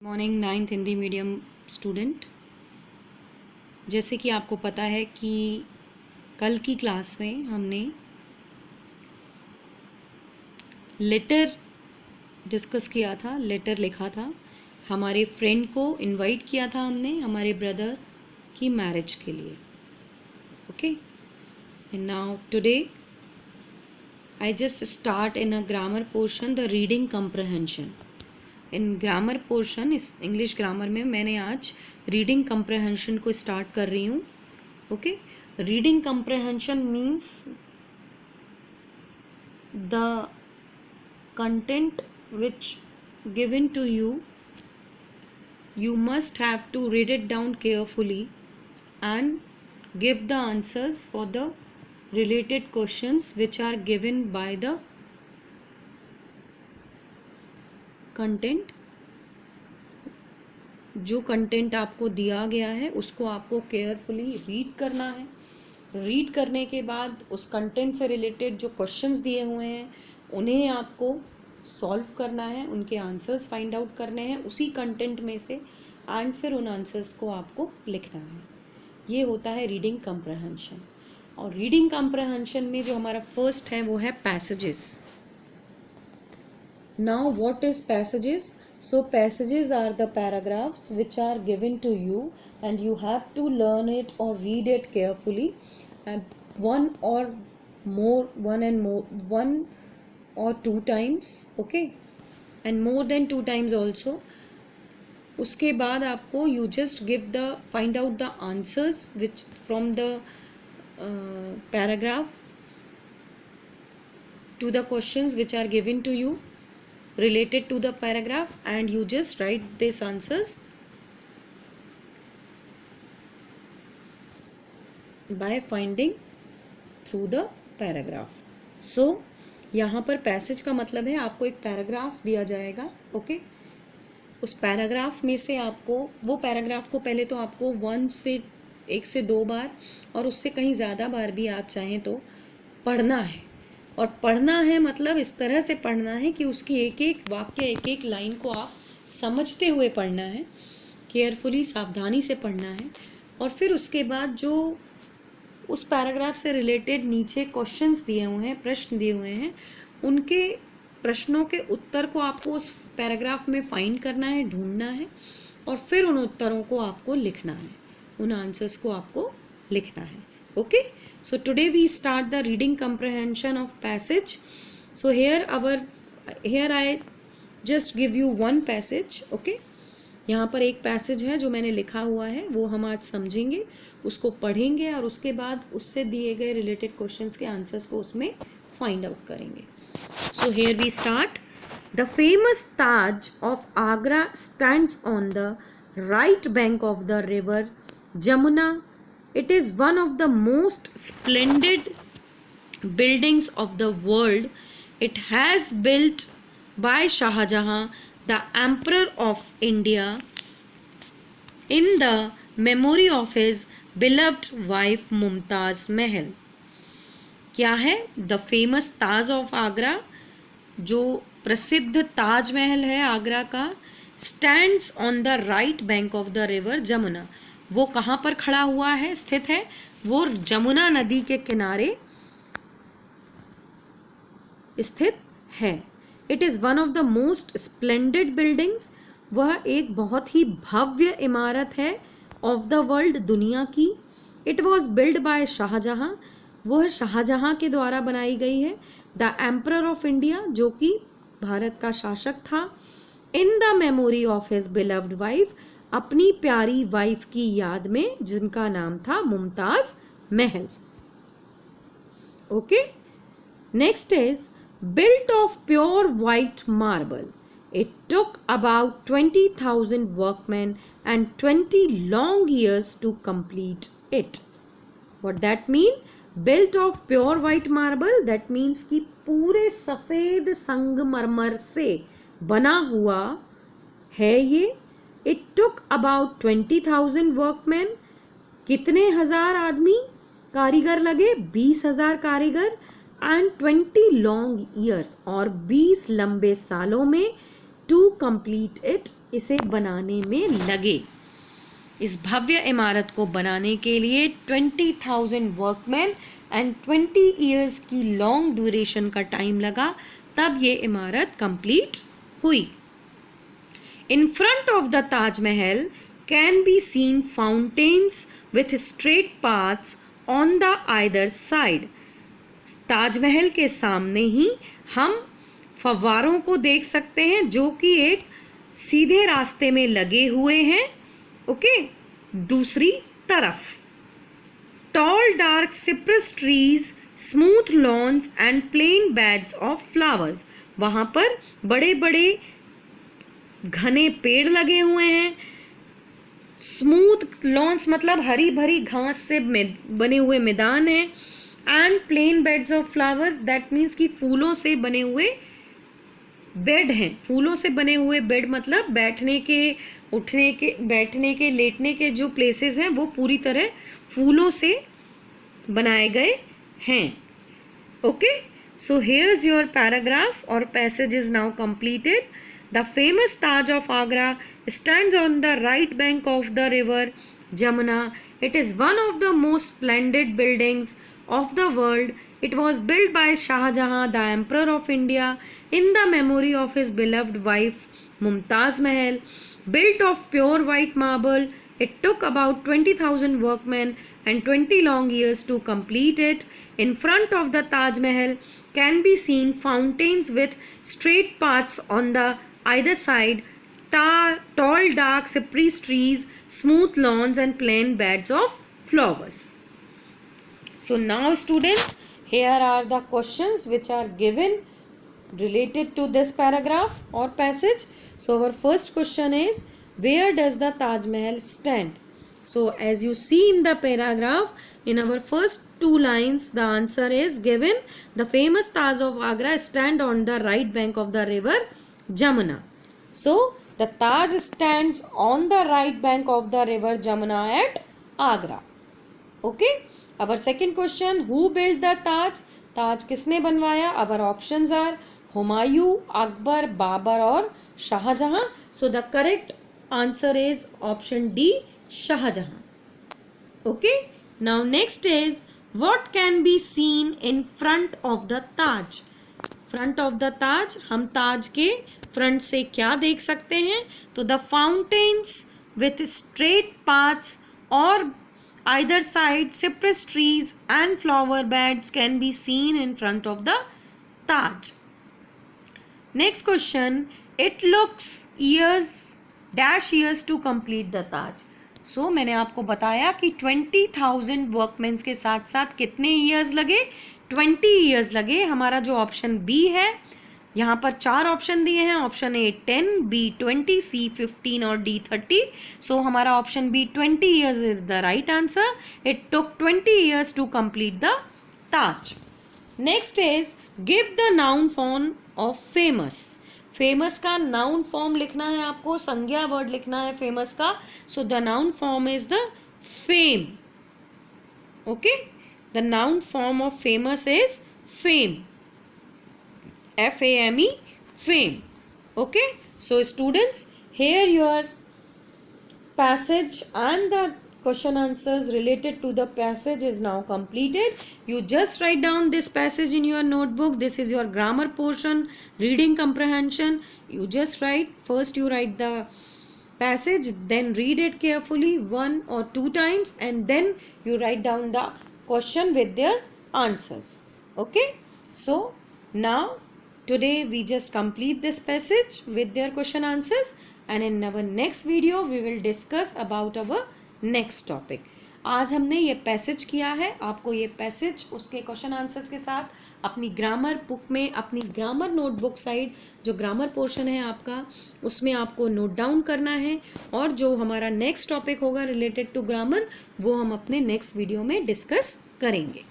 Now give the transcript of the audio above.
Morning ninth Hindi medium student. जैसे कि आपको पता है कि कल की क्लास में हमने लेटर डिस्कस किया था, लेटर लिखा था, हमारे फ्रेंड को इनवाइट किया था हमने हमारे ब्रदर की मैरिज के लिए। Okay, and now today I just start in a grammar portion the reading comprehension. In grammar portion, इस इंग्लिश ग्रामर में मैंने आज रीडिंग कंप्रहेंशन को स्टार्ट कर रही हूँ। Okay, reading comprehension means the content which given to you, you must have to read it down carefully and give the answers for the related questions which are given by the content. जो content आपको दिया गया है उसको आपको carefully read करना है। Read करने के बाद उस कंटेंट से रिलेटेड जो क्वेश्चंस दिए हुए हैं उन्हें आपको सॉल्व करना है, उनके आंसर्स फाइंड आउट करने हैं उसी कंटेंट में से, एंड फिर उन आंसर्स को आपको लिखना है। ये होता है रीडिंग कंप्रहेंशन। और रीडिंग कंप्रहेंशन में जो हमारा फर्स्ट है वो है passages. Now what is passages? So passages are the paragraphs which are given to you and you have to learn it or read it carefully, and one or two times, okay, and more than 2 times also. उसके बाद आपको you just find out the answers which from the paragraph to the questions which are given to you related to the paragraph, and you just write these answers by finding through the paragraph. So यहाँ पर passage का मतलब है आपको एक paragraph दिया जाएगा। Okay, उस पैराग्राफ में से आपको वो पैराग्राफ को पहले तो आपको 1 से 2 बार और उससे कहीं ज़्यादा बार भी आप चाहें तो पढ़ना है। और पढ़ना है मतलब इस तरह से पढ़ना है कि उसकी एक एक वाक्य, एक एक लाइन को आप समझते हुए पढ़ना है, केयरफुली, सावधानी से पढ़ना है। और फिर उसके बाद जो उस पैराग्राफ से रिलेटेड नीचे क्वेश्चंस दिए हुए हैं, प्रश्न दिए हुए हैं, उनके प्रश्नों के उत्तर को आपको उस पैराग्राफ में फाइंड करना है, ढूंढना है, और फिर उन उत्तरों को आपको लिखना है, उन आंसर्स को आपको लिखना है। Okay, so today we start the reading comprehension of passage. So here I just give you one passage. Okay, यहाँ पर एक पैसेज है जो मैंने लिखा हुआ है, वो हम आज समझेंगे, उसको पढ़ेंगे और उसके बाद उससे दिए गए रिलेटेड क्वेश्चंस के आंसर्स को उसमें फाइंड आउट करेंगे। So here we start. The famous Taj of Agra stands on the right bank of the river Jamuna. It is one of the most splendid buildings of the world. It has built by Shah Jahan, the Emperor of India, in the memory of his beloved wife Mumtaz Mahal. क्या है? The famous Taj of Agra, जो प्रसिद्ध ताज महल है आगरा का, stands on the right bank of the river Jamuna. वो कहाँ पर खड़ा हुआ है, स्थित है? वो जमुना नदी के किनारे स्थित है। It is one of the most splendid buildings, वह एक बहुत ही भव्य इमारत है, ऑफ द वर्ल्ड, दुनिया की। It was build by Shah Jahan, वह शाहजहां के द्वारा बनाई गई है। द एम्परर ऑफ इंडिया, जो कि भारत का शासक था। In the memory of his beloved wife, अपनी प्यारी वाइफ की याद में, जिनका नाम था Mumtaz Mahal. Okay, next is built of pure white marble. It took about 20,000 workman and 20 long years to complete it. What that mean? Built of pure white marble, that means कि पूरे सफेद संगमरमर से बना हुआ है ये। इट टुक अबाउट 20,000 वर्कमैन, कितने हजार आदमी, कारीगर लगे? 20,000 कारीगर, एंड 20 लॉन्ग ईयर्स, और 20 लंबे सालों में टू कंप्लीट इट, इसे बनाने में लगे। इस भव्य इमारत को बनाने के लिए 20,000 वर्कमैन एंड 20 ईयर्स की लॉन्ग ड्यूरेशन का टाइम लगा, तब ये इमारत कंप्लीट हुई। इन front of the Taj Mahal can be scene fountains with straight paths on the either side. Taj Mahal के सामने ही हम फव्वारों को देख सकते हैं जो कि एक सीधे रास्ते में लगे हुए हैं, ओके। दूसरी तरफ tall dark cypress trees, smooth lawns and plain beds of flowers, वहाँ पर बड़े बड़े घने पेड़ लगे हुए हैं। स्मूथ लॉन्स मतलब हरी भरी घास से बने हुए मैदान हैं। And plain beds of flowers, that means कि फूलों से बने हुए बेड हैं। फूलों से बने हुए बेड मतलब बैठने के, उठने के, बैठने के, लेटने के जो प्लेसेस हैं वो पूरी तरह फूलों से बनाए गए हैं, okay. So here is your paragraph और passage is now completed. The famous Taj of Agra stands on the right bank of the river Jamuna. It is one of the most splendid buildings of the world. It was built by Shah Jahan, the Emperor of India, in the memory of his beloved wife Mumtaz Mahal. Built of pure white marble, it took about 20,000 workmen and 20 long years to complete it. In front of the Taj Mahal can be seen fountains with straight paths on the either side, tall dark cypress trees, smooth lawns and plain beds of flowers. So now students, here are the questions which are given related to this paragraph or passage. So our first question is, where does the Taj Mahal stand? So as you see in the paragraph, in our first two lines, the answer is given. The famous Taj of Agra stand on the right bank of the river Jamuna. So the Taj stands on the right bank of the river Jamuna at Agra. Okay. Our second question, who built the Taj? Taj किसने बनवाया? Our options are Humayun, Akbar, Babar और Shahjahan. So the correct answer is option D, Shahjahan. Okay. Now next is, what can be seen in front of the Taj? Front of the Taj, हम ताज के front से क्या देख सकते हैं? तो the fountains with straight paths और either side cypress trees and flower beds can be seen in front of the Taj. Next question, it looks years dash years to complete the Taj. So मैंने आपको बताया कि 20,000 वर्कमेंस के साथ साथ कितने years लगे? 20 ईयर्स लगे. हमारा जो ऑप्शन बी है, यहाँ पर 4 ऑप्शन दिए हैं. ऑप्शन ए 10, बी 20, सी 15 और डी 30. सो हमारा option B 20 years is the right answer. It took 20 years to complete the Taj. Next is, give the noun form of famous. Famous का नाउन फॉर्म लिखना है आपको, संज्ञा वर्ड लिखना है फेमस का. So the noun form is the fame. Okay, the noun form of famous is fame, F-A-M-E, fame. Okay, so students, here your passage and the question answers related to the passage is now completed. You just write down this passage in your notebook. This is your grammar portion, reading comprehension. You just write, first you write the passage, then read it carefully 1 or 2 times, and then you write down the question with their answers. Okay, so now today we just complete this passage with their question answers, and in our next video we will discuss about our next topic. आज हमने ये passage किया है. आपको ये passage उसके question answers के साथ अपनी ग्रामर बुक में, अपनी ग्रामर नोटबुक साइड जो ग्रामर पोर्शन है आपका, उसमें आपको नोट डाउन करना है. और जो हमारा नेक्स्ट टॉपिक होगा रिलेटेड टू ग्रामर, वो हम अपने नेक्स्ट वीडियो में डिस्कस करेंगे.